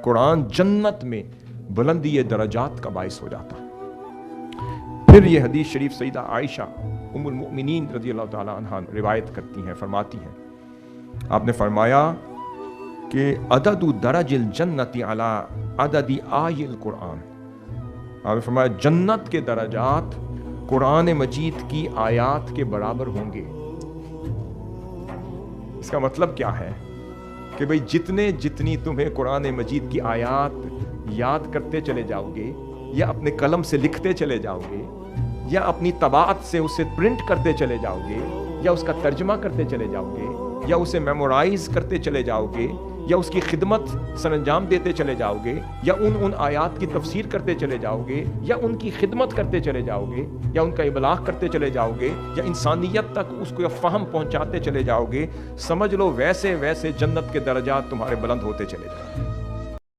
قرآن جنت میں بلندی درجات کا باعث ہو جاتا ہے۔ پھر یہ حدیث شریف سیدہ عائشہ ام المؤمنین رضی اللہ تعالی عنہا روایت کرتی ہیں، فرماتی ہیں، آپ نے فرمایا کہ عدد درج الجنت علی عدد آی القرآن، آپ نے فرمایا جنت کے درجات قرآن مجید کی آیات کے برابر ہوں گے۔ اس کا مطلب کیا ہے کہ بھئی جتنی تمہیں قرآن مجید کی آیات یاد کرتے چلے جاؤ گے، یا اپنے قلم سے لکھتے چلے جاؤ گے، یا اپنی طباعت سے اسے پرنٹ کرتے چلے جاؤ گے، یا اس کا ترجمہ کرتے چلے جاؤ گے، یا اسے میمورائز کرتے چلے جاؤ گے، یا اس کی خدمت سر انجام دیتے چلے جاؤ گے، یا ان آیات کی تفسیر کرتے چلے جاؤ گے، یا ان کی خدمت کرتے چلے جاؤ گے، یا ان کا ابلاغ کرتے چلے جاؤ گے، یا انسانیت تک اس کو فہم پہنچاتے چلے جاؤ گے، سمجھ لو ویسے ویسے جنت کے درجات تمہارے بلند ہوتے چلے جائیں گے۔